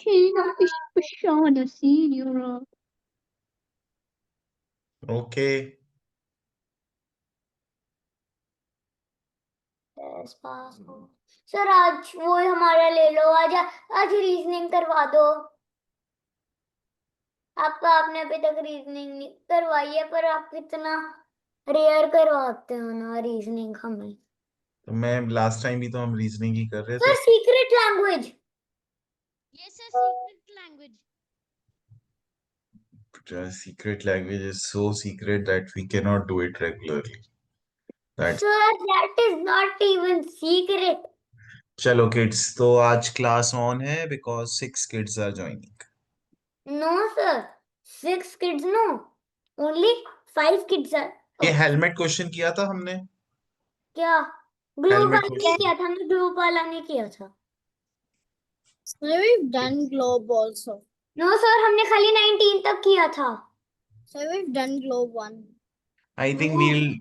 Pushing, push on a senior. Okay. Sir आज वो हमारा ले लो, आज रीजनिंग करवा दो। आपने अभी तक रीजनिंग नहीं करवाई है, पर आप कितना रेयर करवाते हो ना रीजनिंग हमें। तो मैं लास्ट टाइम भी तो हम रीजनिंग ही कर रहे सर थे। Secret language. Yes, sir, secret language. Secret language is so secret that we cannot do it regularly. That's Sir, that is not even secret. चलो किड्स, तो आज क्लास ऑन है because 6 kids are joining. No, sir. 6 kids, no. Only 5 kids are. ये helmet question किया था हमने। क्या globe Helmet वाला नहीं question. किया था, हमने ग्लोब वाला नहीं किया था। Sir, we've done globe also. No sir, हमने खाली 19 तक किया था। Sir, we've done globe 1. I think we'll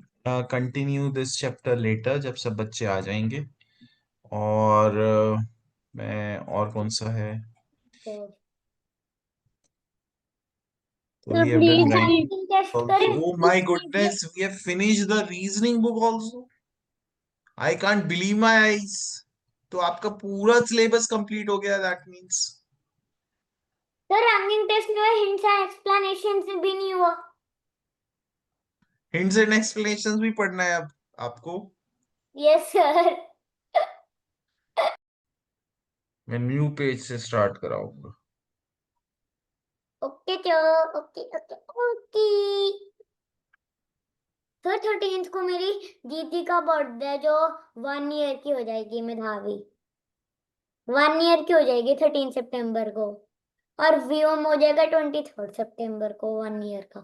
continue this chapter later जब सब बच्चे आ जाएंगे। और मैं और कौन सा है? So we have done right. Test करें। Oh my goodness, we have finished the reasoning book also. I can't believe my eyes. तो आपका पूरा सिलेबस कंप्लीट हो गया, that means. Sir ranking test में हिंट्स एंड एक्सप्लेनेशंस भी नहीं हुआ। हिंट्स एंड एक्सप्लेनेशंस भी पढ़ना है अब आपको। Yes sir. मैं न्यू पेज से स्टार्ट कराऊंगा। ओके चो, okay okay okay. Sir 13th को मेरी दीदी का बर्थडे है, जो 1 ईयर की हो जाएगी, मेधावी 1 ईयर की हो जाएगी 13 सितंबर को। और व्योम हो जाएगा 23 सितंबर को 1 ईयर का।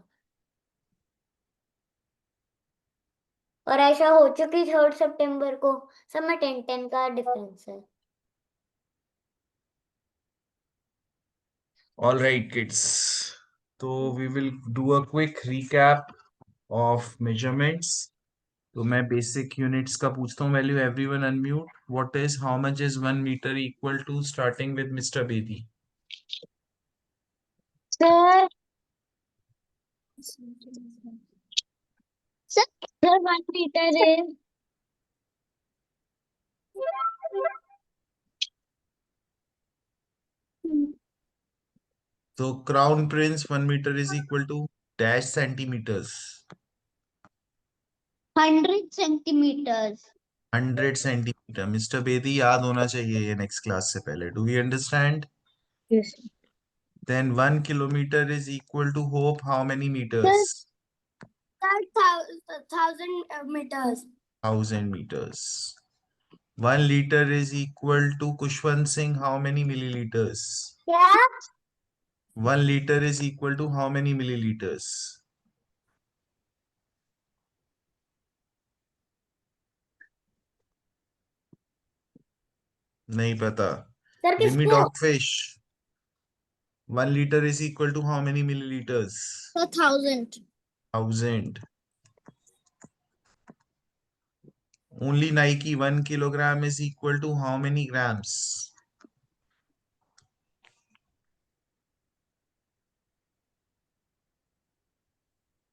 और ऐसा हो चुकी 3 सितंबर को। सब में 10 का डिफरेंस है। All right, kids. So we will do a quick recap of measurements. तो मैं basic units का पूछता हूँ value. Everyone unmute. What is, how much is 1 meter equal to, starting with Mr. Bedi? Sir, sir, 1 meter is So crown prince 1 meter is equal to dash centimeters. 100 centimeters. 100 centimeter. Mr. Bedi याद होना चाहिए ये next class से पहले. Do we understand? Yes. Then 1 kilometer is equal to hope how many meters? 1000 meters. 1000 meters. 1 liter is equal to Kushwant Singh how many milliliters? क्या? 1 liter is equal to how many milliliters? नहीं पता. Sir Limit किसको? of fish. 1 liter is equal to how many milliliters? 1000. 1000. Only Nike 1 kilogram is equal to how many grams?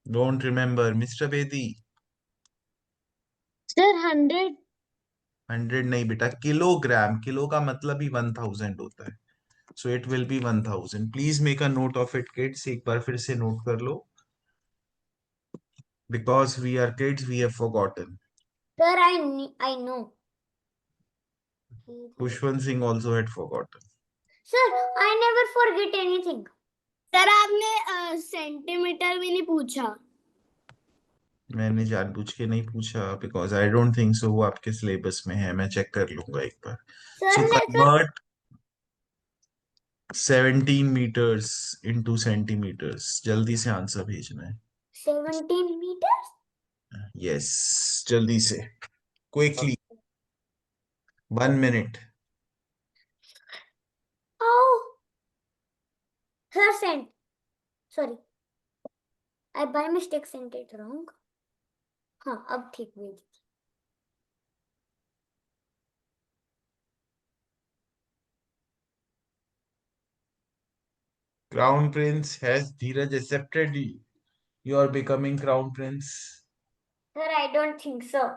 Don't remember. Mr. Bedi. Sir, 100. 100 नहीं बेटा, kilogram. Kilo का मतलब ही 1000 होता है. So it will be 1000. Please make a note of it, kids. एक बार फिर से note कर लो. Because we are kids, we have forgotten. Sir, I know. Pushwan Singh also had forgotten. Sir, I never forget anything. Sir आपने centimetre भी नहीं पूछा। मैंने जानबूझ के नहीं पूछा because I don't think so वो आपके सिलेबस में है. मैं चेक कर लूंगा एक बार. So convert 17 meters into centimeters. जल्दी से आंसर भेजना है. 17 meters? Yes, जल्दी से. Quickly. 1 minute. Oh, sir sent. Sorry, I by mistake sent it wrong. हाँ अब ठीक भेज. Crown Prince, has Dheeraj accepted you are becoming Crown Prince? Sir, I don't think so.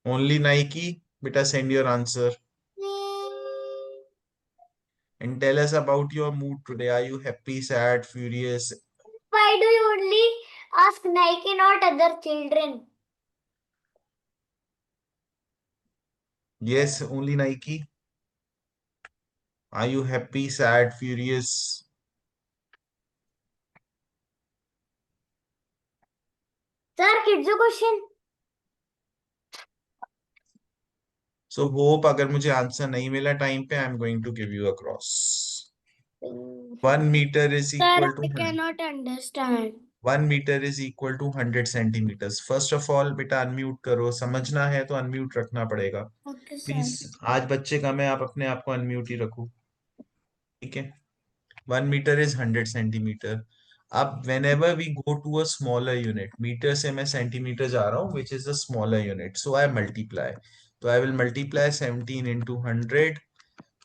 Only Nike? Beta, send your answer and tell us about your mood today. Are you happy, sad, furious? Why do you only ask Nike, not other children? Yes, only Nike. Are you happy, sad, furious? Sir, kids question. So hope अगर मुझे answer नहीं मिला time पे, I'm going to give you a cross. 1 meter is Sir, equal to I cannot understand. 1 meter is equal to 100 centimeters. First of all, बेटा unmute करो. समझना है तो अनम्यूट रखना पड़ेगा. Okay, sir. प्लीज, आज बच्चे कम है, आप अपने आप को अनम्यूट ही रखो. ठीक है. 1 meter is 100 centimeter. अब whenever we go to a smaller unit, metre से मैं सेंटीमीटर जा रहा हूँ, which is a smaller unit, so I multiply. तो I will multiply 17 into 100.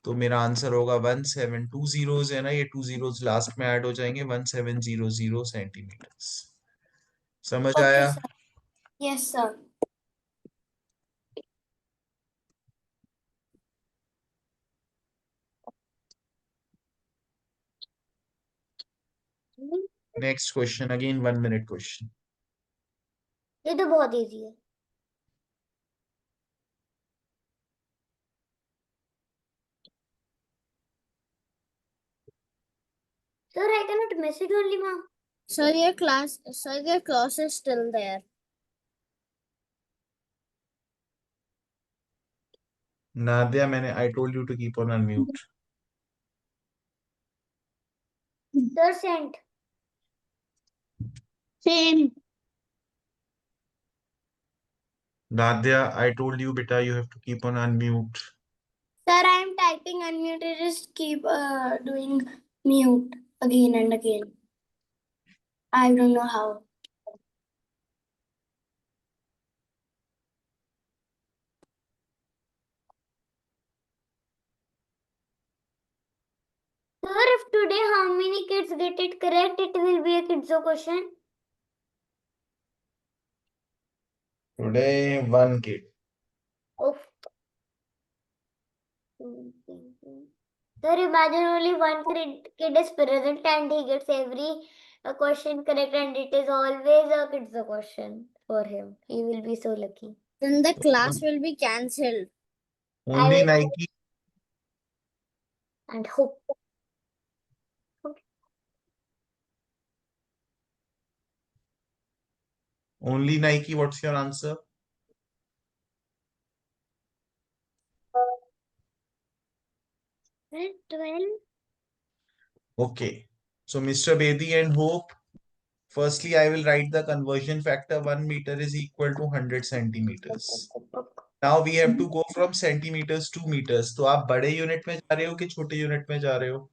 तो मेरा आंसर होगा 1720 zeros है ना, ये 2 zeros लास्ट में ऐड हो जाएंगे, 1700 सेंटीमीटर्स. समझ Okay, आया? sir. Yes, sir. Next question, again 1 minute question. ये तो बहुत इजी है. Sir, I cannot message only, ma'am. Sir, your class is still there. Nadia, मैंने I told you to keep on unmute. Sir, sent. Same. Nadia, I told you beta, you have to keep on unmute. Sir, I am typing unmute. You just keep doing mute again and again. I don't know how. Sir, if today how many kids get it correct, it will be a kids question. Today, 1 kid. Oh. Sir, imagine only one kid is present and he gets every question correct, and it is always a kids question for him. He will be so lucky. Then the class will be cancelled. Only will- Nike. And hope. Only Nike. What's your answer? Sir, 12. Okay. So, Mr. Bedi and Hope, firstly, I will write the conversion factor. 1 meter is equal to 100 centimeters. Now we have to go from centimeters to meters. तो आप बड़े unit में जा रहे हो कि छोटे unit में जा रहे हो?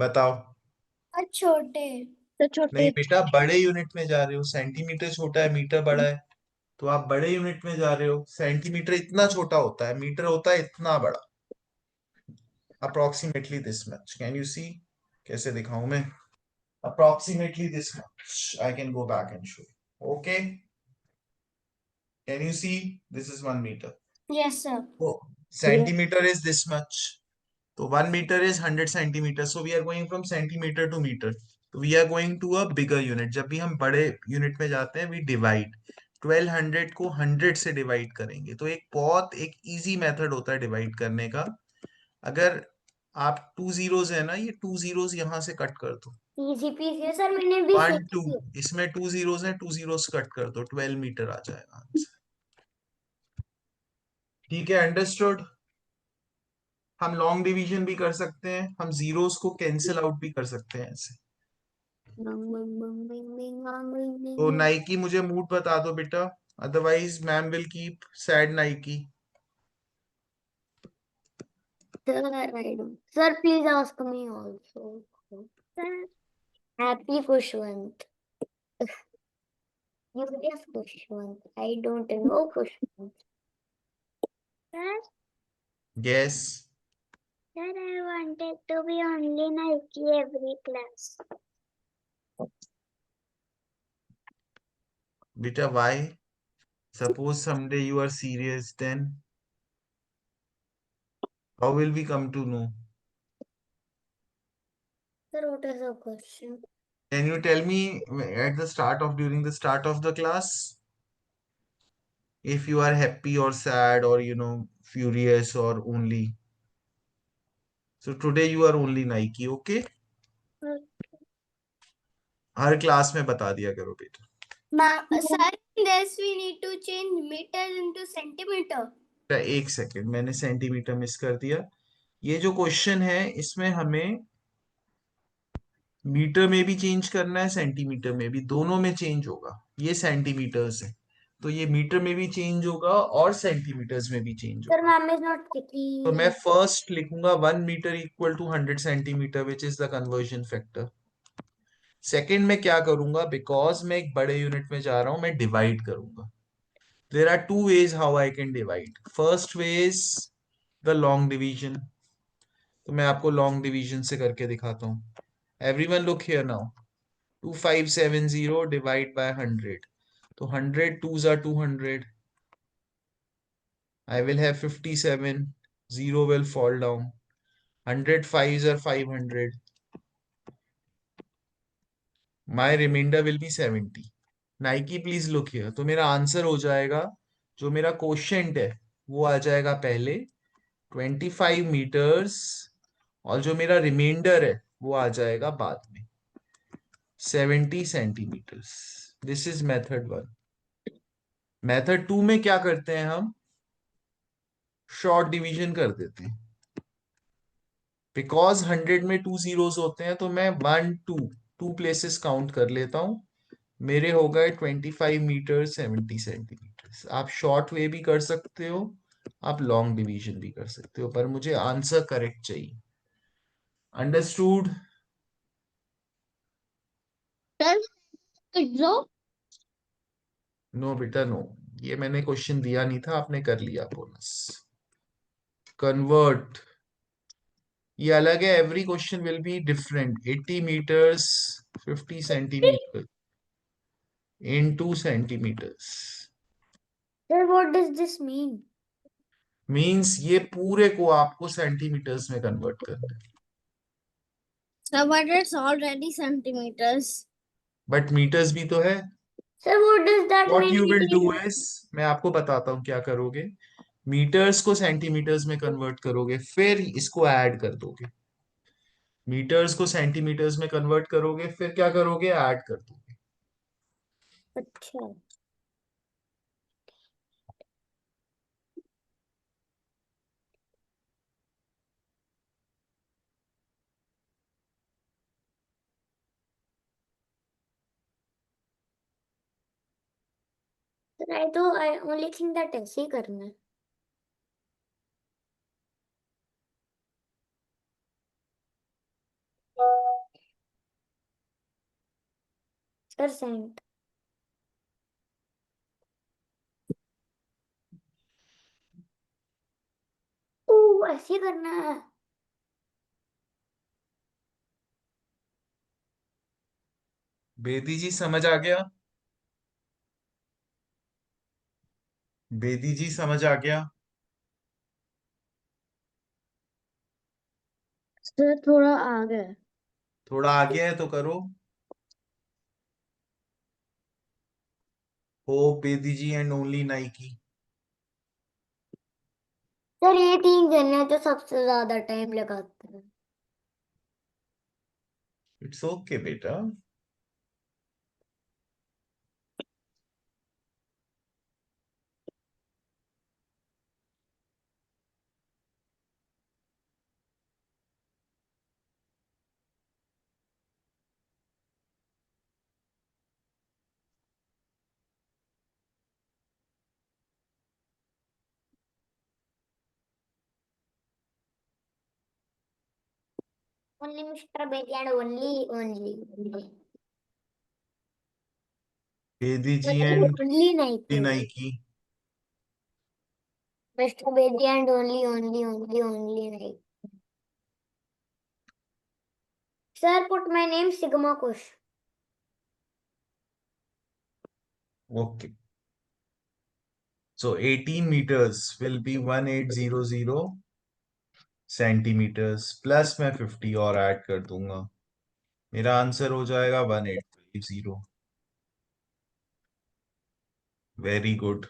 बताओ. छोटे. तो नहीं छोटे. बेटा, बड़े यूनिट में जा रहे हो. सेंटीमीटर छोटा है, मीटर बड़ा है. तो आप बड़े यूनिट में जा रहे हो. सेंटीमीटर इतना छोटा होता है, मीटर होता है इतना बड़ा. Approximately this much. Can you see? कैसे दिखाऊं मैं? Approximately this much. I can go back and show you. Okay. Can you see? This is 1 meter. Yes, sir. Oh, centimeter is this much. So 1 meter is 100 centimeters. So we are going from centimeter to meter. So we are going to a bigger unit. जब भी हम बड़े unit में जाते हैं, we divide. 1200 को 100 से divide करेंगे. तो एक इजी मेथड होता है डिवाइड करने का. अगर आप 2 zeros है ना, ये 2 zeros यहाँ से कट कर दो. Easy peasy, sir. मैंने भी 1 सीखी 2 है. इसमें 2 zeros है, 2 zeros कट कर दो, 12 मीटर आ जाएगा आंसर. ठीक है, अंडरस्टूड. हम लॉन्ग डिवीजन भी कर सकते हैं, हम जीरोस को कैंसिल आउट भी कर सकते हैं ऐसे. तो नाइकी मुझे मूड बता दो बेटा, otherwise ma'am will keep sad Nike. Sir, I don't. Sir, please ask me also. Sir, happy Kushwant. You guess Kushwant. I don't know Kushwant. Sir, Yes. sir, I wanted to be only Nike every class. Beta, why? Suppose someday you are serious, then how will we come to know? Sir, what is the question? Can you tell me during the start of the class, if you are happy or sad or, furious or only? So today you are only Nike, okay? Her class में बता दिया करो बेटा. Sir, in this we need to change meters into centimeter. बेटा, एक second, मैंने centimetre miss कर दिया. ये जो क्वेश्चन है इसमें हमें मीटर में भी चेंज करना है, सेंटीमीटर में भी, दोनों में चेंज होगा. ये सेंटीमीटर्स है तो ये मीटर में भी चेंज होगा और सेंटीमीटर्स में भी चेंज Sir, होगा. ma'am is not तो picking. मैं फर्स्ट लिखूंगा 1 metre equal to 100 centimetre which is the conversion factor. Second में क्या करूंगा, बिकॉज मैं एक बड़े यूनिट में जा रहा हूं, मैं डिवाइड करूंगा. There are two ways how I can divide. First way is the long division. तो मैं आपको लॉन्ग डिवीजन से करके दिखाता हूं. Everyone look here now. 2570 divide by 100. तो 100 2s are 200. I will have 57. 0 will fall down. 100 5s are 500. My remainder will be 70. Nike please look here. तो मेरा आंसर हो जाएगा, जो मेरा क्वोशिएंट है वो आ जाएगा पहले 25 मीटर्स, और जो मेरा रिमाइंडर है वो आ जाएगा बाद में 70 centimetres. This is method 1. Method 2 में क्या करते हैं हम, शॉर्ट डिवीजन कर देते हैं. बिकॉज 100 में 2 जीरोस होते हैं तो मैं 1 2 प्लेसेस काउंट कर लेता हूं. मेरे हो गए 25 मीटर 70 सेंटीमीटर्स. आप शॉर्ट वे भी कर सकते हो, आप लॉन्ग डिवीजन भी कर सकते हो, पर मुझे आंसर करेक्ट चाहिए. अंडरस्टूड? Sir, Kidzo, नो बेटा नो, ये मैंने क्वेश्चन दिया नहीं था, आपने कर लिया बोनस. कन्वर्ट, ये अलग है. Every question will be different. 80 metres 50 centimetre into centimeters. Sir, what does this mean? Means ये पूरे को आपको सेंटीमीटर्स में कन्वर्ट करना है. Sir, but it's already centimeters. But metres भी तो है. Sir, what does that What mean? you will do is, मैं आपको बताता हूँ क्या करोगे. मीटर्स को सेंटीमीटर्स में कन्वर्ट करोगे, फिर इसको ऐड कर दोगे. मीटर्स को सेंटीमीटर्स में कन्वर्ट करोगे, फिर क्या करोगे, ऐड कर दोगे. अच्छा. Sir, I only think that ऐसे ही करना है. Sir, sent. ऐसे ही करना है. बेदी जी समझ आ गया? बेदी जी समझ आ गया? Sir, थोड़ा आगे. थोड़ा आगे है तो करो. हो Bedi ji and only Nike. Sir, ये 3 जने तो सबसे ज्यादा टाइम लगाते हैं. इट्स ओके बेटा. Only Mr. Betty and only. Bedi ji and Only Nike. Nike. Mr. Bedi and only right. Sir, put my name Sigma Kush. Okay. So 18 meters will be 1800 centimetres plus मैं 50 और ऐड कर दूंगा, मेरा answer हो जाएगा 1850। Very good.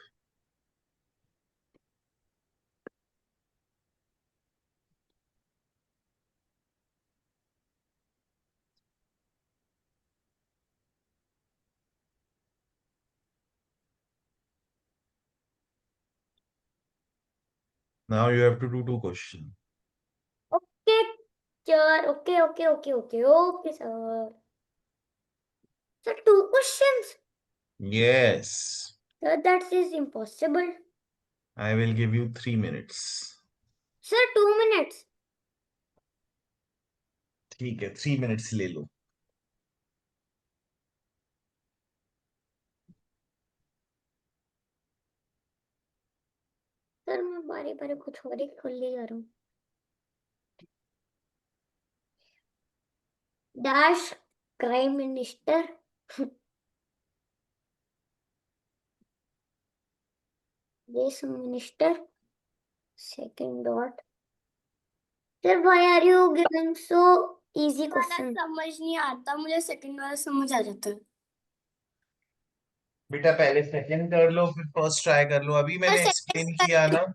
Now you have to do two questions. Okay, sir. Okay, sir. Sir, 2 questions. Yes, Sir, that is impossible. I will give you 3 minutes. Sir, 2 minutes. ठीक है, 3 minutes ले लो। सर मैं बारी बारी कुछ और ही खोल ले जा रहा हूँ। Dash crime minister this minister second dot. Sir, why are you giving so easy वाला question? समझ नहीं आता, मुझे सेकंड वाला समझ आ जाता है। बेटा पहले सेकंड कर लो फिर फर्स्ट ट्राई कर लो। अभी मैंने second एक्सप्लेन किया ना, सर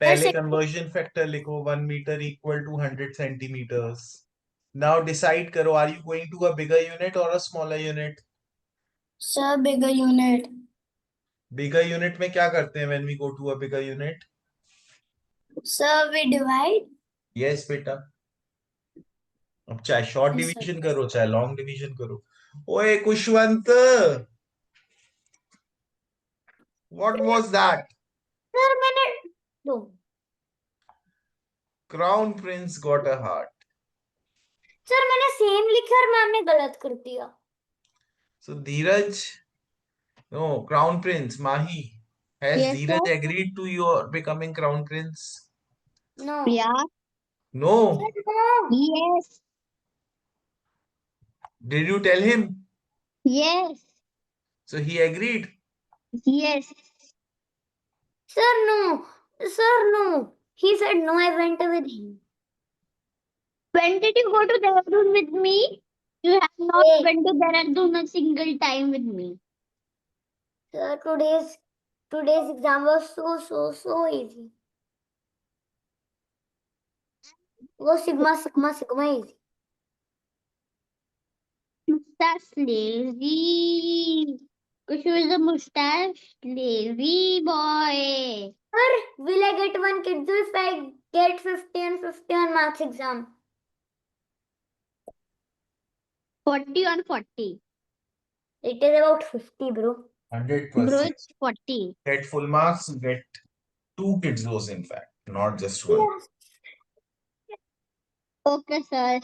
पहले second कन्वर्जन फैक्टर लिखो 1 metre equal to 100 centimetres. Now decide करो, are you going to a bigger unit और a smaller unit? Sir bigger unit. Bigger unit में क्या करते हैं when we go to a bigger unit? Sir we divide. Yes बेटा, अब चाहे short Yes, sir. Division करो चाहे लॉन्ग डिवीजन करो। ओए Kushwant, what was that? Sir मैंने दो। Crown prince got a heart. Sir मैंने सेम लिखा और मैम ने गलत कर दिया। So Dheeraj, no, crown prince Mahi, has Yes, Dheeraj sir. agreed to your becoming crown prince? No Yeah. No. Sir no. Yes. Did you tell him? Yes. So he agreed. Yes. Sir no he said no. I went with him. When did you go to Dehradun with me? You have not Hey. went to Dehradun a single time with me. Sir, today's exam was so easy. वो sigma easy. Mustache lazy. Kushu is a mustache lazy boy. Sir, will I get 1 kidzu if I get 50 and 50 on maths exam? 40 on 40. It is about 50, bro. 100%. Bro, it's 40. Get full marks, get 2 kids those in fact, not just one. Yes. Okay, sir.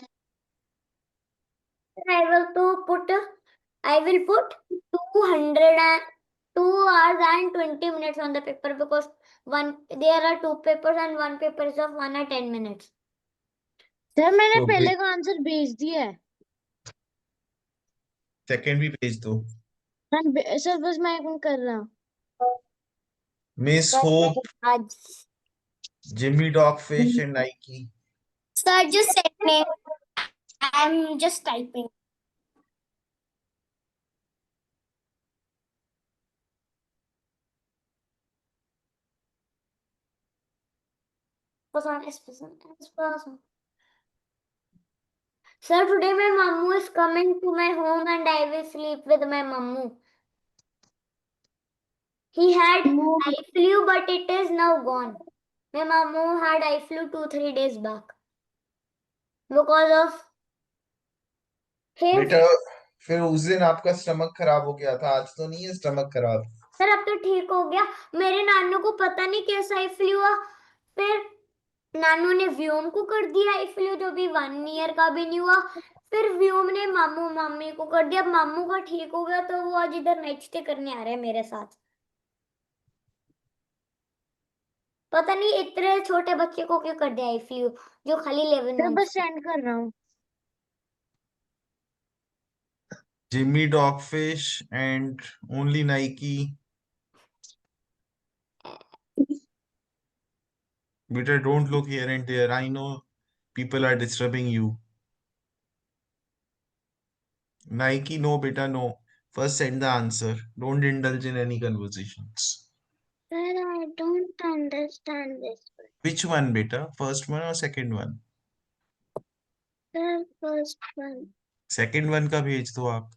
I will put 202 hours and 20 minutes on the paper because there are 2 papers and 1 paper is of 1 or 10 minutes. Sir मैंने So, पहले का answer भेज दिया है। Second भी भेज दो। Sir बस मैं कौन कर रहा हूँ। मिस होप, आज Jimmy dogfish and Nike. Sir, just send me. I'm just typing. Sir, today my mammu is coming to my home and I will sleep with my mammu. He had No. eye flu, but it is now gone. My mammu had eye flu 2-3 days back because of him. बेटा फिर उस दिन आपका stomach खराब हो गया था, आज तो नहीं है स्टमक खराब। सर अब तो ठीक हो गया। मेरे नानू को पता नहीं कैसा आई फ्लू हुआ, फिर नानू ने व्योम को कर दिया आई फ्लू जो भी 1 ईयर का भी नहीं हुआ, फिर व्योम ने मामू मामी को कर दिया। अब मामू का ठीक हो गया तो वो आज इधर नाइट स्टे करने आ रहे हैं मेरे साथ। पता नहीं इतने छोटे बच्चे को क्यों कर दिया फ्लू, जो खाली 11 मैं बस मंथ्स। सेंड कर रहा हूँ। Jimmy Dogfish and only Nike. Beta, don't look here and there. I know people are disturbing you. Nike, no, beta, no. First send the answer. Don't indulge in any conversations. Sir, I don't understand this. Which one, beta? First one or second one? Sir, first one. Second one का भेज दो आप.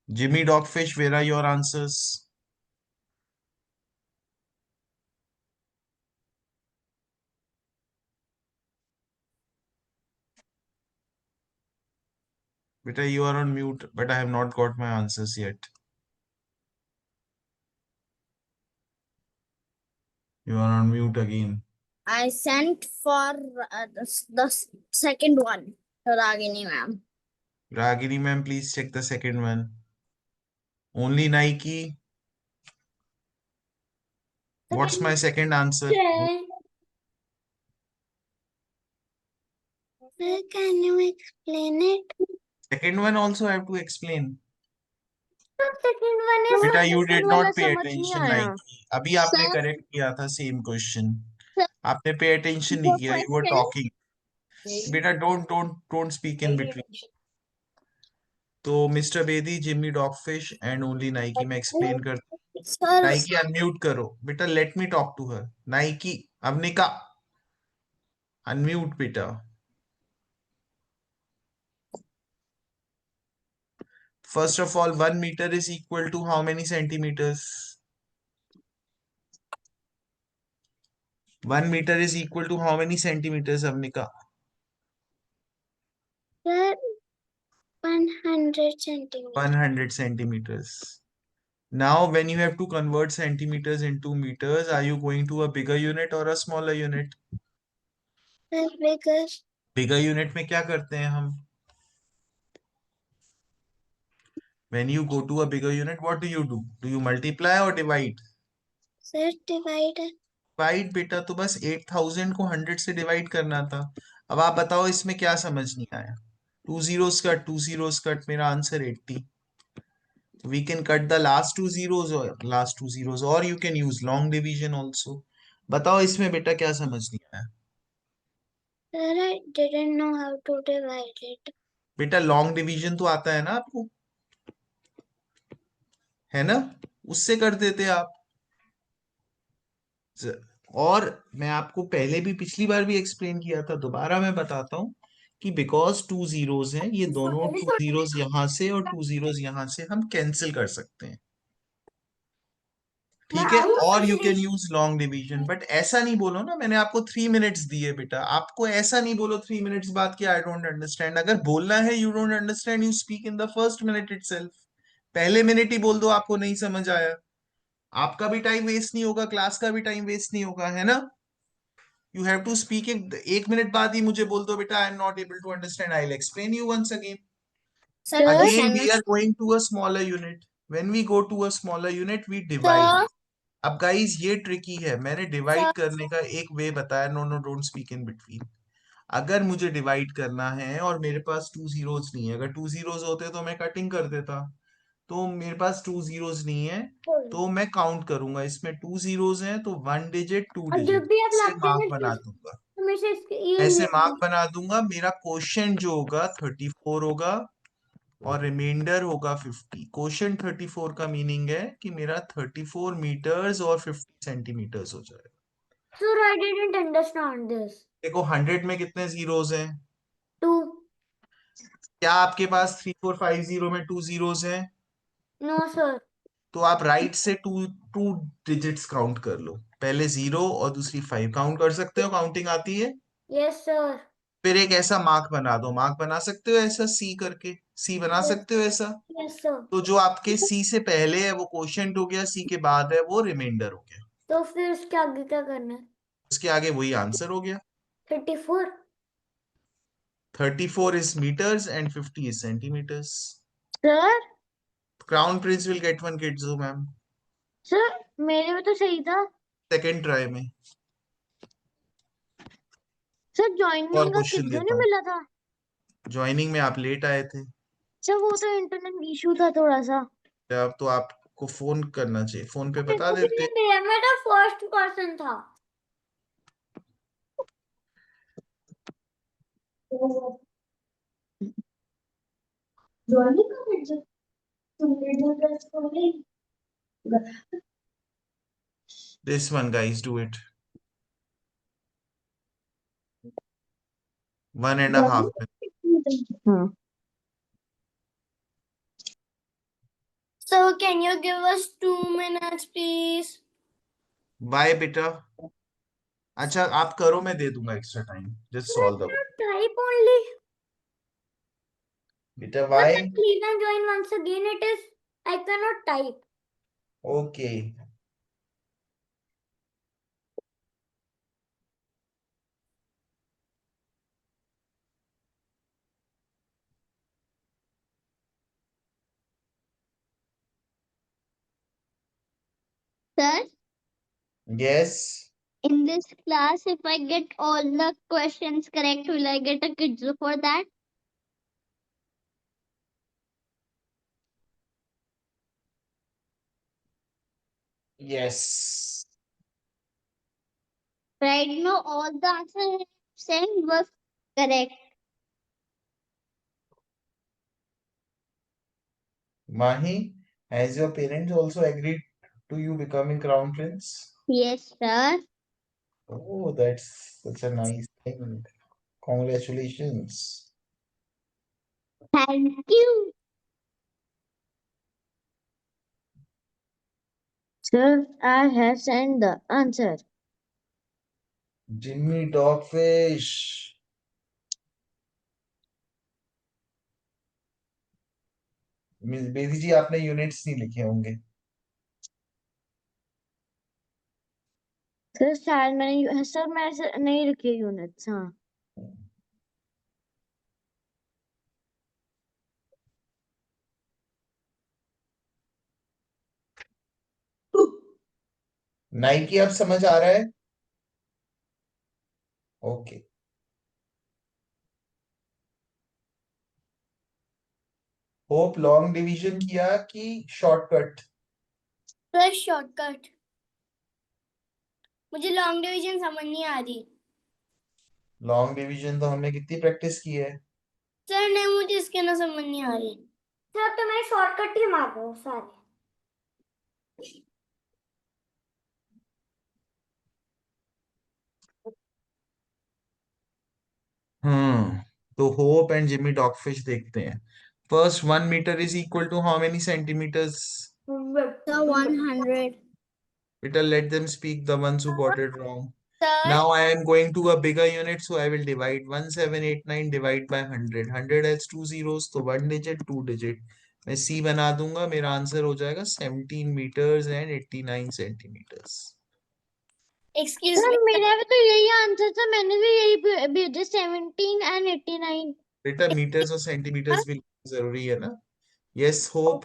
Jimmy Dogfish, where are your answers? Beta, you are on mute, but I have not got my answers yet. You are on mute again. I sent for the second one to Ragini ma'am. Ragini ma'am, please check the second one. Only Nike. What's my second answer? Sir, can you explain it? Second one also I have to explain. Second one is बेटा, you second did वाला not pay समझ नहीं attention, आया। Nike. अभी आपने Sir, correct किया था same question. Sir, आपने पे अटेंशन नहीं the किया. You were question- talking. बेटा, don't speak in between. तो mister Bedi, Jimmy dogfish and only Nike मैं एक्सप्लेन कर. Sir, नाइकी अनम्यूट करो. बेटा, let me talk to her. Nike, Avanika, unmute बेटा. First of all, 1 meter is equal to how many centimeters? 1 meter is equal to how many centimeters, Avnika? Sir, 100 centimeters. 100 centimeters. Now, when you have to convert centimeters into meters, are you going to a bigger unit or a smaller unit? Sir, bigger. Bigger unit में क्या करते हैं हम? When you go to a bigger unit, what do you do? Do you multiply or divide? Sir, divide. Divide बेटा, तो बस 8000 को 100 से डिवाइड करना था. अब आप बताओ इसमें क्या समझ नहीं आया? 2 zeros cut, 2 zeros cut, मेरा answer 80. We can cut the last two zeros or you can use long division also. बताओ इसमें बेटा क्या समझ नहीं आया? Sir, I didn't know how to divide it. बेटा, लॉन्ग डिवीजन तो आता है ना आपको, है ना? उससे कर देते आप. और मैं आपको पहले भी, पिछली बार भी एक्सप्लेन किया था, दोबारा मैं बताता हूं कि बिकॉज 2 zeros हैं, ये दोनों 2 zeros यहां से और 2 zeros यहां से हम कैंसिल कर सकते हैं. ठीक है. और you can use long division. But ऐसा नहीं बोलो ना, मैंने आपको 3 मिनट्स दिए बेटा. आपको ऐसा नहीं बोलो 3 मिनट्स बाद कि आई डोंट अंडरस्टैंड. अगर बोलना है you don't understand, you speak in the first minute itself. पहले मिनट ही बोल दो आपको नहीं समझ आया. आपका भी टाइम वेस्ट नहीं होगा, क्लास का भी टाइम वेस्ट नहीं होगा, है ना? You have to speak. एक मिनट बाद ही मुझे बोल दो बेटा I am not able to understand, I will explain you once again. sir, Again, we are going to a smaller unit. When we go to a smaller unit, we divide. sir, अब guys ये tricky है. मैंने divide Sir. करने का एक way बताया. No no, don't speak in between. अगर मुझे डिवाइड करना है और मेरे पास 2 zeros नहीं है, अगर 2 zeros होते तो मैं कटिंग कर देता. तो मेरे पास 2 zeros नहीं है, तो मैं काउंट करूंगा. इसमें 2 zeros हैं तो 1 digit 2 और digit जब भी आप से लाते मार्क हैं बना तो दूंगा. हमेशा ये ऐसे मार्क बना दूंगा. मेरा क्वेश्चन जो होगा 34 होगा और रिमाइंडर होगा 50. क्वेश्चन 34 का मीनिंग है कि मेरा 34 मीटर्स और 50 सेंटीमीटर्स हो जाएगा. Sir I didn't understand this. देखो 100 में कितने जीरोस हैं? 2. क्या आपके पास 3450 में 2 जीरोस हैं? No sir. तो आप राइट से टू डिजिट्स काउंट कर लो. पहले 0 और दूसरी 5 काउंट कर सकते हो. काउंटिंग आती है. Yes sir. फिर एक ऐसा मार्क बना दो. मार्क बना सकते हो ऐसा सी करके? सी बना सकते हो ऐसा? Yes sir. तो जो आपके सी से पहले है वो क्वोशिएंट हो गया, सी के बाद है वो रिमाइंडर हो गया. तो फिर उसके आगे क्या करना है? उसके आगे वही आंसर हो गया. 34. 34 is meters and 50 is centimeters. Sir, Crown Prince will get 1 Kidzu, ma'am, sir मेरे में तो सही था। सेकेंड ट्राई में। सर और ज्वाइनिंग का क्वेश्चन कितना देता नहीं हूँ। मिला था। ज्वाइनिंग में आप लेट आए थे, सर वो तो इंटरनेट इशू था थोड़ा सा। अब तो आपको फोन करना चाहिए, फोन पे मेरे बता को भी देते। नहीं मिला, मैं तो फर्स्ट पर्सन था। ज्वाइनिंग का कितना तुमने जो ड्रेस खोली। This one, guys, do it. 1.5 minutes. हाँ So can you give us 2 minutes, please? Bye बेटा। अच्छा आप करो, मैं दे दूंगा extra time, just solve the Type only. बेटा। But बाय। then please and join once again. It is I cannot type. Okay. Sir yes. in this class if I get all the questions correct will I get a kidzu for that? Yes. Right now all the answers I said was correct. Mahi, has your parents also agreed to you becoming crown prince? Yes sir. Oh, that's such a nice thing. Congratulations. Thank you. Sir, I have sent the answer. Jimmy Dogfish. Miss Bedi ji, आपने units नहीं लिखे होंगे। Sir शायद मैंने sir मैं ऐसे नहीं लिखे यूनिट्स। हाँ नाइकी अब समझ आ रहा है? ओके। होप लॉन्ग डिवीजन किया कि शॉर्टकट? Sir, shortcut. मुझे लॉन्ग डिवीजन समझ नहीं आ रही। लॉन्ग डिवीजन तो हमने कितनी प्रैक्टिस की है। सर नहीं, मुझे इसके ना समझ नहीं आ रही। सर तो मैं शॉर्टकट ही मार रहा हूँ सारे। तो होप एंड जिमी डॉगफिश देखते हैं। First 1 metre is equal to how many centimetres? Sir, 100. Better let them speak, the ones who got it wrong. Sir, Now I am going to a bigger unit, so I will divide 1789 divide by 100. 100 has 2 zeros, तो 1 digit 2 digit मैं C बना दूंगा, मेरा answer हो जाएगा 17 meters and 89 centimeters. excuse sir me. मेरा भी तो यही आंसर था। मैंने भी यही भेजा 17 and 89। बेटा मीटर्स और सेंटीमीटर्स भी जरूरी है ना। Yes hope.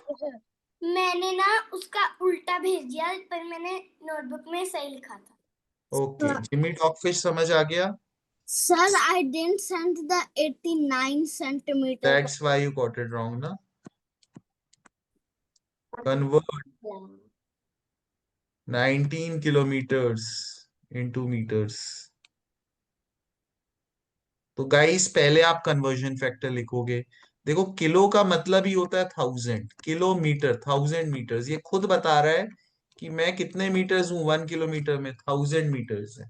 मैंने ना उसका उल्टा भेज दिया, पर मैंने नोटबुक में सही लिखा था। ओके, जिमी डॉगफिश समझ आ गया? Sir, I didn't send the 89 centimeter. That's why you got it wrong ना। Convert 19 kilometers into meters। तो गाइस पहले आप कन्वर्जन फैक्टर लिखोगे। देखो किलो का मतलब ही होता है 1000, किलोमीटर 1000 मीटर्स, ये खुद बता रहा है कि मैं कितने मीटर्स हूं 1 किलोमीटर में, 1000 मीटर्स है।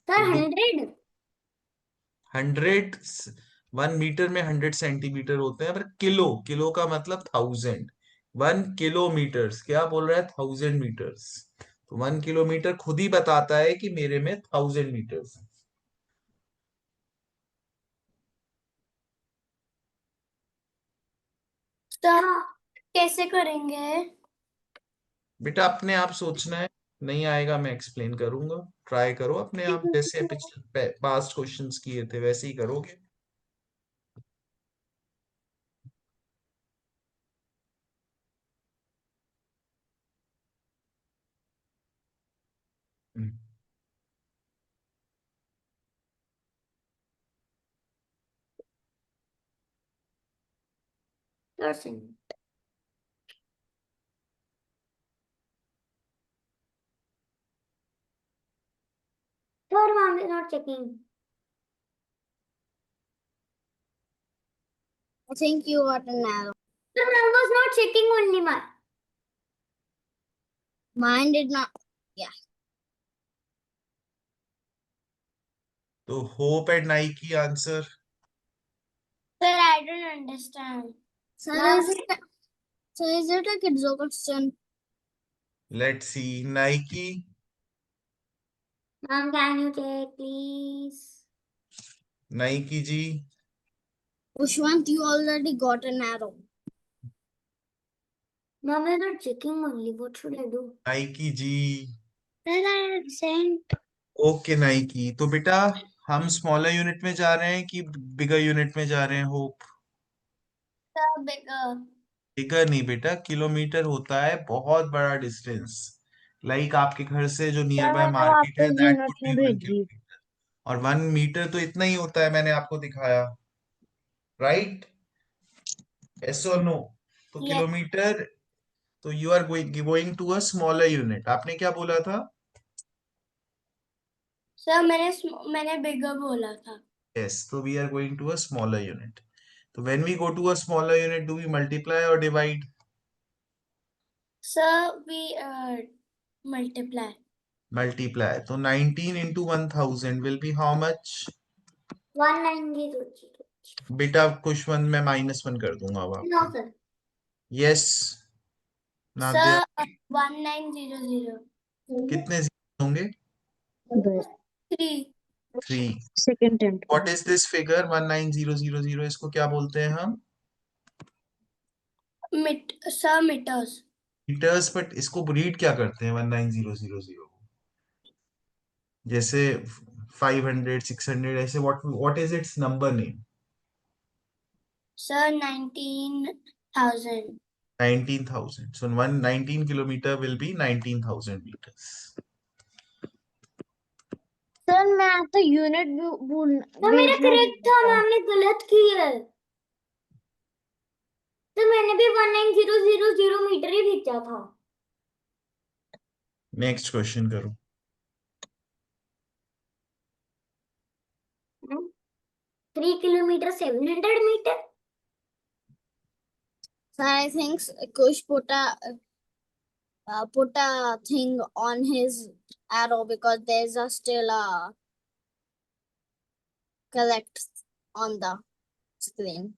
सर तो 100। 100 1 मीटर में 100 सेंटीमीटर होते हैं, पर किलो, किलो का मतलब 1000। 1 किलोमीटर्स क्या बोल रहा है? 1000 मीटर्स। तो 1 किलोमीटर खुद ही बताता है कि मेरे में 1000 मीटर्स है। सर कैसे करेंगे? बेटा अपने आप सोचना है, नहीं आएगा मैं एक्सप्लेन करूंगा, ट्राई करो अपने आप, जैसे पिछले पास्ट क्वेश्चंस किए थे वैसे ही करोगे। हम्म, Person. Third mom is not checking. I think you got an arrow. The mom was not checking only, ma. Mine did not. तो hope and Nike answer. Sir, I don't understand. Sir, is it a kids question? Let's see. Nike. Mom, can you check, please? Nike ji. Ushwant, you already got an arrow. Mom is not checking only. What should I do? Nike ji. Sir, I have sent. Okay Nike. तो बेटा हम smaller unit में जा रहे हैं कि बिगर unit में जा रहे हैं? Hope Sir, bigger. बिगर नहीं बेटा, किलोमीटर होता है बहुत बड़ा डिस्टेंस. लाइक आपके घर से जो नियर बाय मार्केट है, दैट वुड बी 1 किलोमीटर. और 1 मीटर तो इतना ही होता है, मैंने आपको दिखाया. राइट? यस और नो? तो Yes. किलोमीटर. तो you are going to a smaller unit. आपने क्या बोला था? Sir, मैंने bigger बोला था. यस. तो we are going to a smaller unit. तो when we go to a smaller unit, do we multiply or divide? Sir, we multiply. Multiply. तो 19 into 1000 will be how much? 1900. बेटा खुशवंत, मैं -1 कर दूंगा अब No, आपका. sir. यस. नादिया. Sir, 1900. कितने zero होंगे? 3. 3. Second attempt. What is this figure 19000? इसको क्या बोलते हैं हम? Sir, meters. मीटर्स. बट इसको रीड क्या करते हैं 19000? जैसे 500, 600 ऐसे. What is it's number name? Sir, 19,000. 19,000. So 119 kilometer will be 19,000 meters. Sir मैं तो यूनिट तो मेरा करेक्ट था, मैम ने गलत किया है. तो मैंने भी 19000 मीटर ही भेजा था. नेक्स्ट क्वेश्चन करो. 3 kilometer 700 meter. Sir, I think Kush put a thing on his arrow because there's a still a correct on the screen.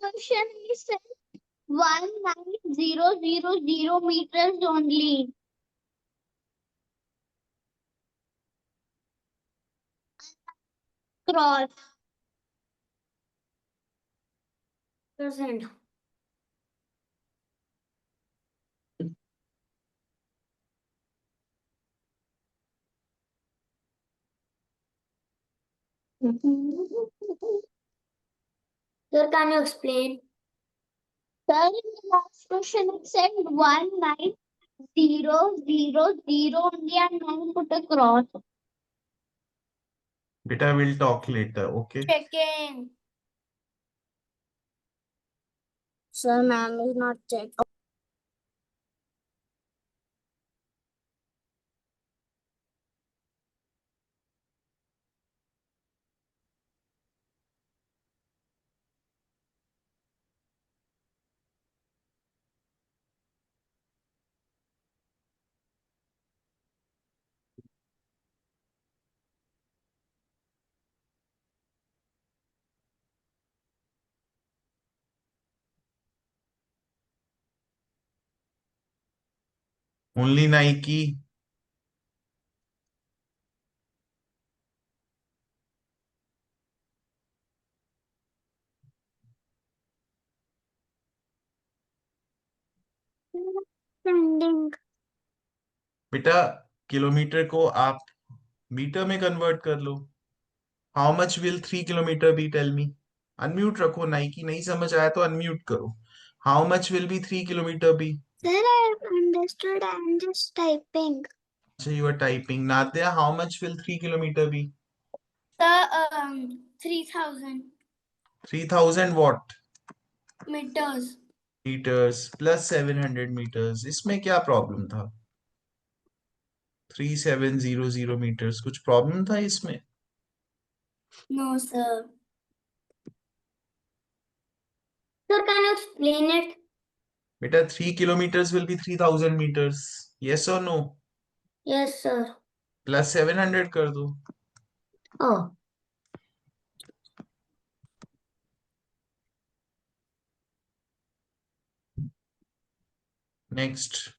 Question is 19000 meters only. Cross. Percent. Sir, can you explain? Sir, in the last question it said 19000 only and then put a cross. बेटा will talk later. Okay. Checking. Sir, ma'am is not checked. Only Naiki. Sending. बेटा kilometre को आप metre में convert कर लो. How much will 3 kilometre be, tell me. Unmute रखो, नाइकी. नहीं समझ आया तो अनम्यूट करो. How much will be 3 kilometre be? Sir, I have understood. I am just typing. अच्छा, you are typing. Nadia, how much will 3 kilometer be? Sir, 3,000 3,000 what? meters. Meters plus 700 meters. इसमें क्या problem था? 3700 meters. कुछ problem था इसमें? No, sir. Sir, can you explain it? बेटा 3 kilometers will be 3,000 meters. Yes or no? Yes, sir. Plus 700 कर दो. Oh. Next.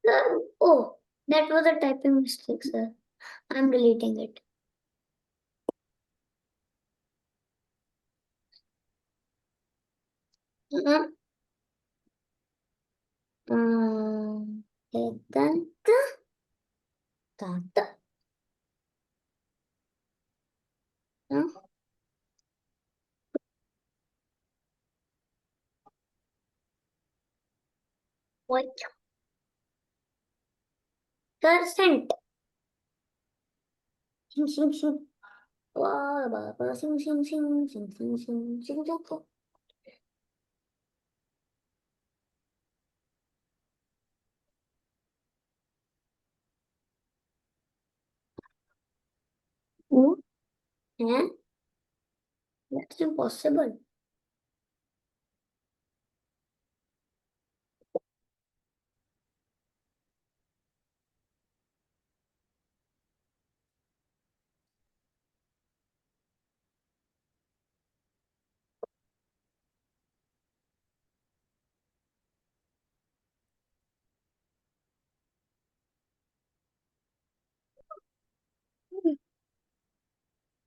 Sir, oh, that was a typing mistake, sir. I'm deleting it. Uh, Vedanta. Tata. Huh? What? Sir, sent. Sing, sing, sing. Wow, Baba, sing, sing, sing, sing, sing, sing, sing, sing, sing. Huh? Huh? That's impossible.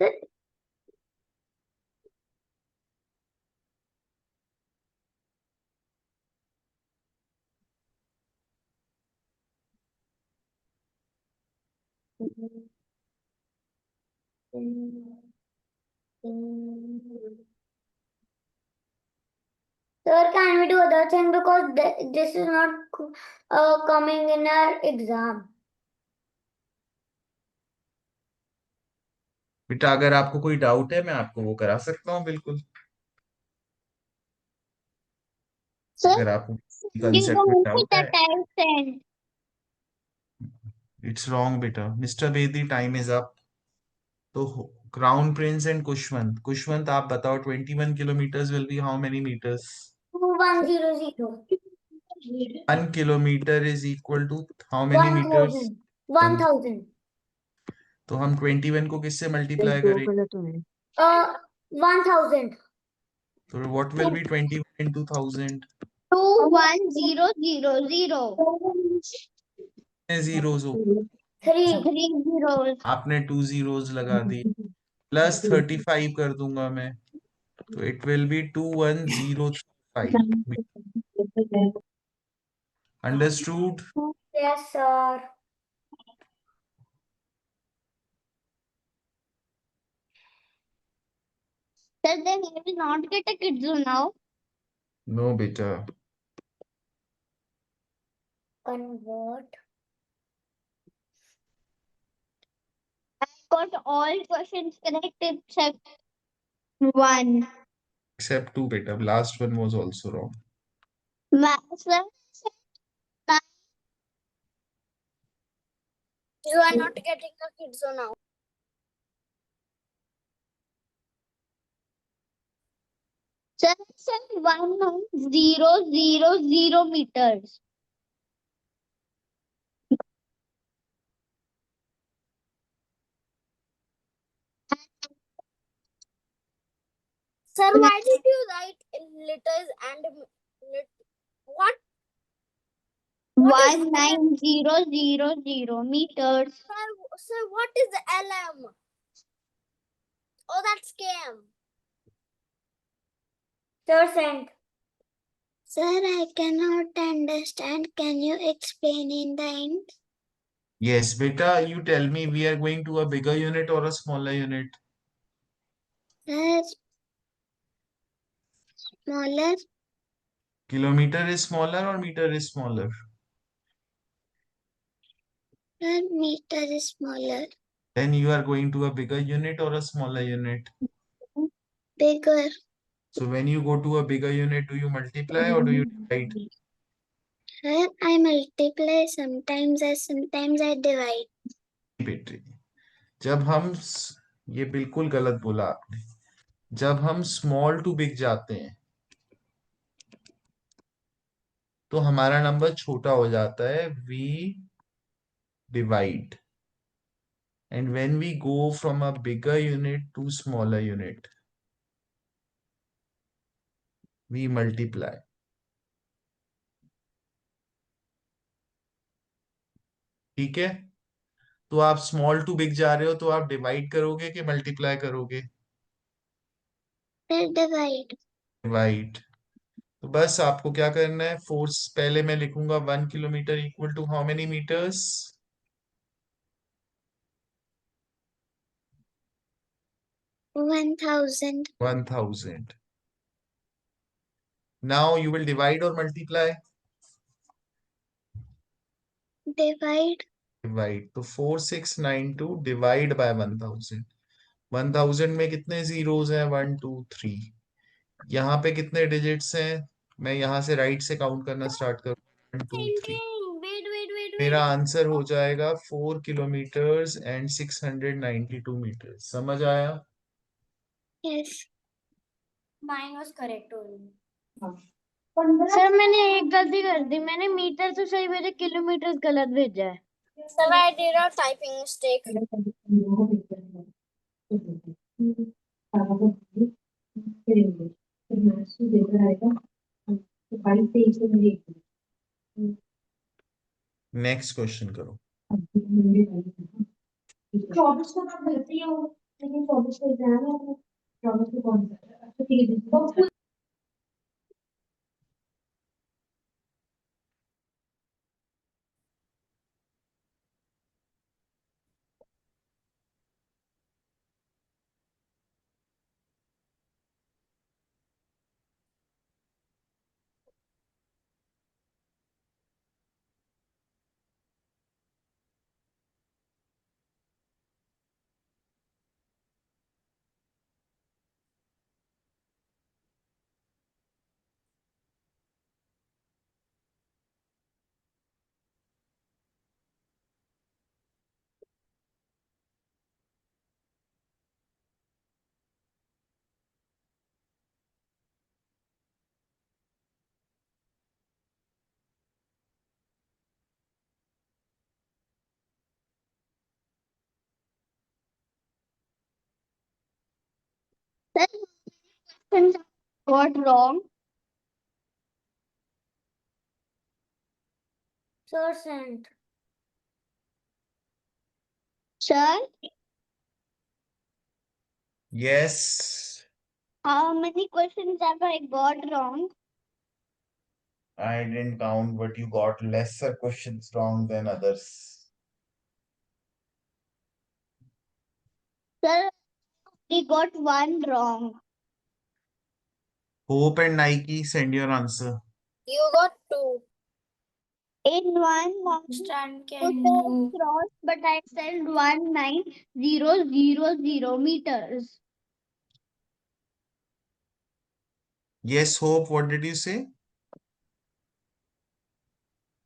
Sir, Sir, can we do other thing because this is not coming in our exam. बेटा अगर आपको कोई doubt है मैं आपको वो करा सकता हूँ बिल्कुल. Sir, अगर आपको you कंसेप्ट में don't see डाउट है. that I sent. It's wrong, बेटा. Mr. Bedi, time is up. तो crown Prince and Khushwant. Khushwant आप बताओ 21 kilometers will be how many meters? 2100. 1 kilometer is equal to how many meters? 1000. तो हम 21 को किससे मल्टीप्लाई दो करें? गलत हुए. 1000. तो what will be 21 into 1000? 21000. zeros हो. 3. 3 zeros. आपने 2 zeros लगा दी. प्लस 35 कर दूंगा मैं. तो it will be 21035. Understood? Yes, sir. Sir, then I will not get a kidzo now. No, beta. Convert. I got all questions correct except one. Except 2, beta. Last one was also wrong. Sir, You are not getting the kids now. sir said 1,000 meters. Sir, why did you write in liters and what? What is 19,000 meters. Sir, what is LM? Oh, that's KM. Sir, sent. Sir, I cannot understand. Can you explain in the end? Yes, beta, you tell me, we are going to a bigger unit or a smaller unit? Sir, smaller. Kilometer is smaller or meter is smaller? Sir, meter is smaller. Then you are going to a bigger unit or a smaller unit? Bigger. So when you go to a bigger unit, do you multiply or do you divide? Sir, I multiply sometimes I divide. बेटे जब हम ये बिल्कुल गलत बोला आपने। जब हम स्मॉल टू बिग जाते हैं तो हमारा नंबर छोटा हो जाता है, we divide, and when we go from a bigger unit to smaller unit we multiply. ठीक है, तो आप स्मॉल टू बिग जा रहे हो तो आप डिवाइड करोगे कि मल्टीप्लाई करोगे? Sir, divide. डिवाइड। तो बस आपको क्या करना है, फोर्स पहले मैं लिखूंगा 1 kilometre equal to how many metres? 1000. 1000। Now you will divide or multiply? Divide. Divide, तो 4692 डिवाइड बाय 1000। 1000 में कितने जीरोस हैं? 1 2 3। यहाँ पे कितने डिजिट्स हैं? मैं यहाँ से राइट से काउंट करना स्टार्ट करूँ, 1 2 3। Wait. मेरा आंसर हो जाएगा 4 किलोमीटर्स एंड 692 मीटर्स। समझ आया? Yes. Mine was correct only. Sir मैंने एक गलती कर दी, मैंने मीटर तो सही भेजा, किलोमीटर गलत भेजा है। Sir, I did a typing mistake. Next question करो। 24 को आप भरते ही हो, लेकिन 24 को एग्जाम है, 24 को कौन सा? अच्छा ठीक है, Sir, questions got wrong. Sir, sent. Sir, Yes, how many questions have I got wrong? I didn't count, but you got lesser questions wrong than others. Sir, we got one wrong. Hope and Nike, send your answer. You got 2. In one Stand, put can a you? cross, but I said 1900 meters. Yes, Hope, what did you say?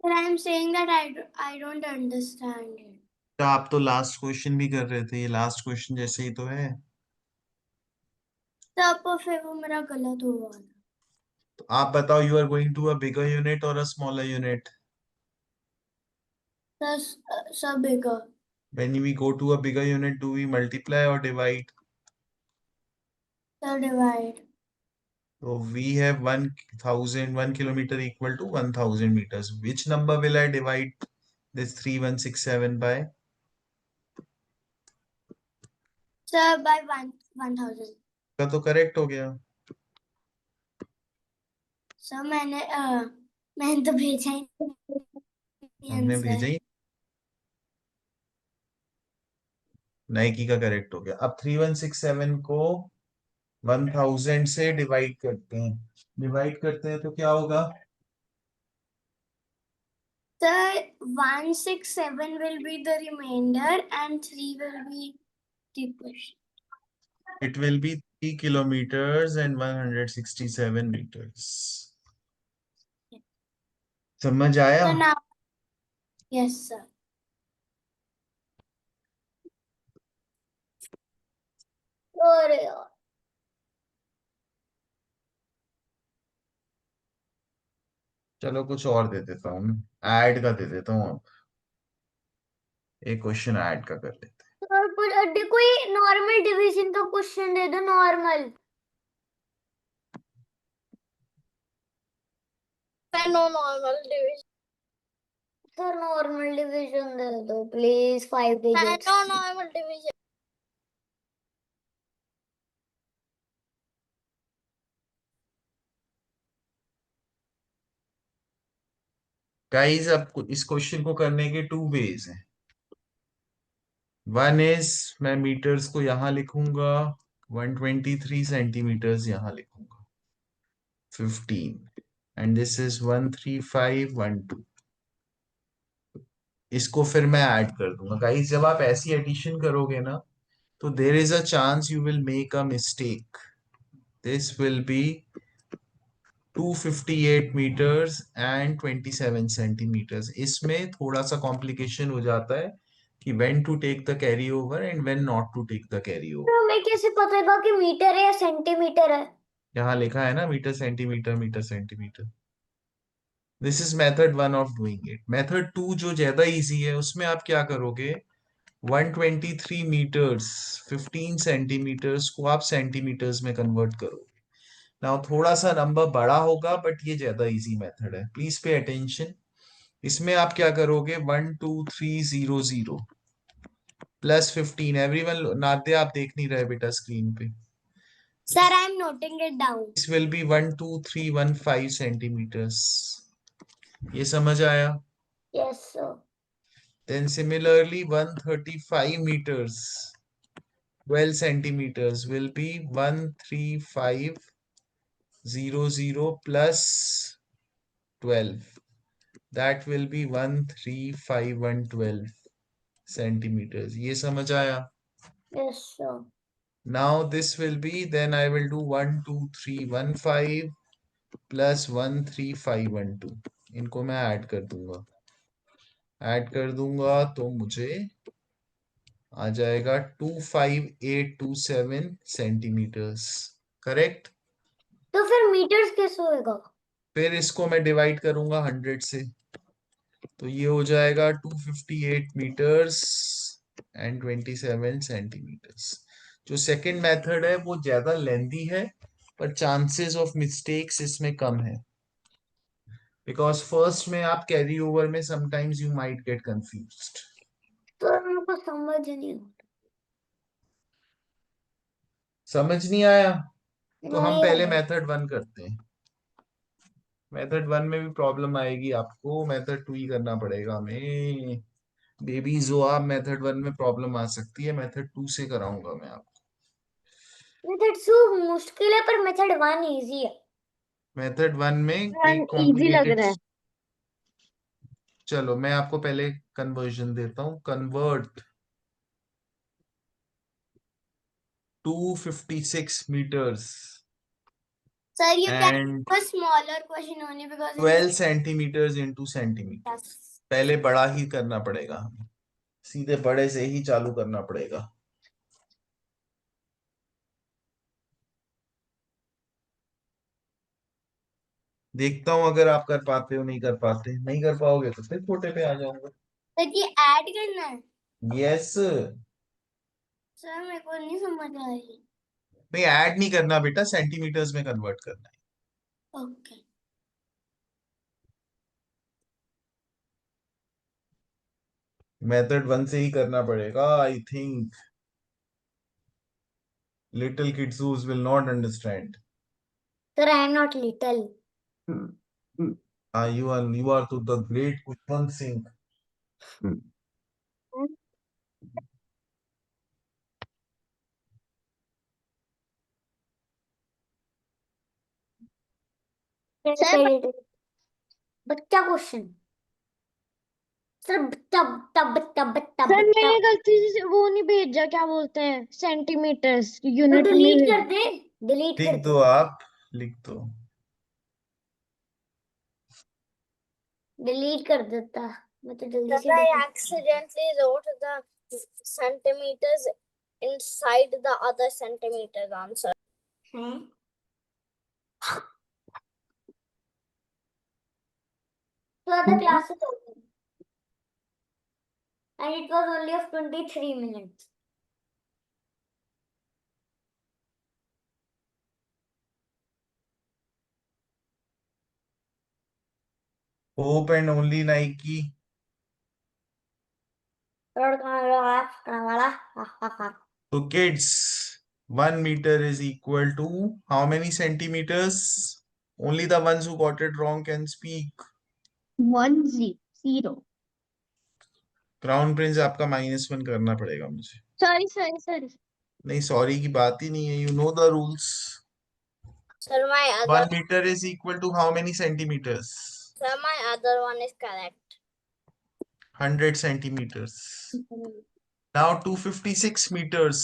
Sir, I'm saying that I don't understand it. तो आप तो last question भी कर रहे थे, ये last question जैसे ही तो है। तब फिर वो मेरा गलत हुआ था। तो आप बताओ, you are going to a bigger unit और a smaller unit? Sir, bigger. When we go to a bigger unit, do we multiply or divide? Sir, divide. So we have 1000, 1 kilometer equal to 1000 meters. Which number will I divide this 3167 by? Sir, by 1000. का तो correct हो गया। Sir मैंने तो भेजा ही नहीं हमने answer. भेजा ही नाइकी का करेक्ट हो गया। अब 3167 को 1000 से डिवाइड करते हैं। डिवाइड करते हैं तो क्या होगा? Sir, 167 will be the remainder and 3 will be the question. It will be 3 kilometers and 167 meters. समझ आया? So now, yes, sir. अरे यार, चलो कुछ और दे देता हूँ, ऐड का दे देता हूँ। अब एक क्वेश्चन ऐड का कर लेते हैं। सर कोई नॉर्मल डिवीजन का क्वेश्चन दे दो, normal. Sir, no normal division. Sir normal division दे दो please, 5 Sir, digits। no normal division. Guys, अब इस क्वेश्चन को करने के 2 वेज हैं। वन इज, मैं मीटर्स को यहां लिखूंगा, 123 सेंटीमीटर्स यहां लिखूंगा, 15, एंड दिस इज 13512। इसको फिर मैं ऐड कर दूंगा। गाइस, जब आप ऐसी एडिशन करोगे ना, तो there is a chance you will make a mistake. This will B 258 meters and 27 centimeters। इसमें थोड़ा सा कॉम्प्लिकेशन हो जाता है कि when to take the carry over and when not to take the carry over। तो हमें कैसे पता होगा कि मीटर है या सेंटीमीटर है? यहाँ लिखा है ना, metre centimetre metre centimetre. This is method 1 of doing it. Method 2 जो ज्यादा इजी है, उसमें आप क्या करोगे, 123 meters 15 सेंटीमीटर्स को आप सेंटीमीटर्स में कन्वर्ट करोगे। नाउ थोड़ा सा नंबर बड़ा होगा, बट ये ज्यादा इजी मेथड है, प्लीज पे अटेंशन। इसमें आप क्या करोगे, 12300 प्लस 15। एवरीवन, नाद्या आप देख नहीं रहे बेटा स्क्रीन पे। Sir, I am noting it down. This will be 12315 centimetres. ये समझ आया? Yes sir. Then similarly 135 meters 12 centimeters will be 13500 plus 12, that will be 13512 centimeters। ये समझ आया? Yes sir. Now this will be, then I will do 12315 plus 13512। इनको मैं add कर दूंगा। ऐड कर दूंगा तो मुझे आ जाएगा 25827 सेंटीमीटर्स। करेक्ट? तो फिर मीटर्स कैसे होएगा? फिर इसको मैं डिवाइड करूंगा 100 से, तो ये हो जाएगा 258 meters and 27 centimeters। जो सेकंड मेथड है वो ज्यादा लेंथी है, पर चांसेस ऑफ मिस्टेक्स इसमें कम है, बिकॉज फर्स्ट में आप कैरी ओवर में sometimes you might get confused. तो हमको समझ नहीं समझ नहीं आया? तो हम नहीं पहले आया। मेथड 1 करते हैं। मेथड 1 में भी प्रॉब्लम आएगी आपको, मेथड 2 ही करना पड़ेगा हमें। बेबी जो आप मेथड 1 में प्रॉब्लम आ सकती है, मेथड 2 से कराऊंगा मैं आपको। मेथड 2 मुश्किल है पर मेथड 1 इजी है। मेथड 1 में कोई इजी लग कॉम्प्लिकेटेड, रहा है। चलो मैं आपको पहले कन्वर्जन देता हूँ। Convert 256 meters Sir, you can and do a smaller question only because in 12 centimeters into centimeter। yes. पहले बड़ा ही करना पड़ेगा हमें, सीधे बड़े से ही चालू करना पड़ेगा। देखता हूं अगर आप कर पाते हो। नहीं कर पाते, नहीं कर पाओगे तो फिर छोटे पे आ जाऊंगा। सर ये ऐड करना है? यस। सर मेरे को नहीं समझ आ रही। नहीं, ऐड नहीं करना बेटा, सेंटीमीटर्स में कन्वर्ट करना है। ओके। मेथड 1 से ही करना पड़ेगा I think. Little kids will not understand. Sir I am not little. You are to the great Kushwant Singh. Sir, बच्चा क्वेश्चन सर बच्चा सर मैंने गलती से वो नहीं भेजा, क्या बोलते हैं, सेंटीमीटर्स यूनिट में डिलीट भेजा। कर दे डिलीट कर लिख दे दो आप, लिख दो। डिलीट कर देता मैं तो जल्दी से I delete- accidentally wrote the centimeters inside the other centimeters answer. हैं? So the class is over. And it was only of 23 minutes. Hope and only Nike. So kids, 1 meter is equal to how many centimeters? Only the ones who got it wrong can speak. 1 0. Crown Prince आपका -1 करना पड़ेगा मुझे। Sorry. नहीं, sorry की बात ही नहीं है। You know the rules. Sir, my 1 other meter is equal to how many centimeters? sir, my other one is correct. 100 centimeters. Now 256 meters.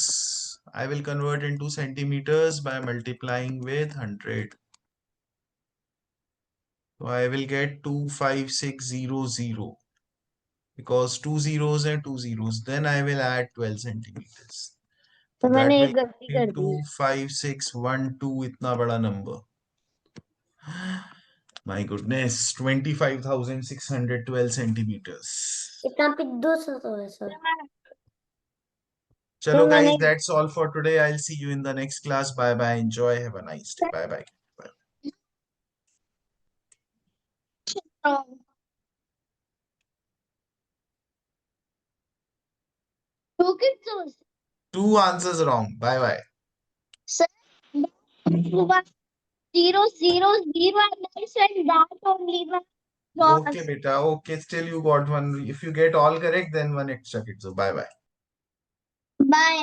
I will convert into centimeters by multiplying with 100. So I will get 25600 because 2 zeros and 2 zeros. Then I will add 12 centimeters. तो So that मैंने एक will गलती be कर दी। 25612 इतना बड़ा number. My goodness, 25,612 centimeters. इतना पिद्दू सा तो है सर Chalo guys, मैंने- that's all for today. I'll see you in the next class. Bye bye. Enjoy. Have a nice day. Bye bye. Who gives those? 2 answers wrong. Bye bye. Sir, 0 0 0 and I said that only one. Okay, beta. Okay, still you got one. If you get all correct, then one extra kid. So bye bye. Bye.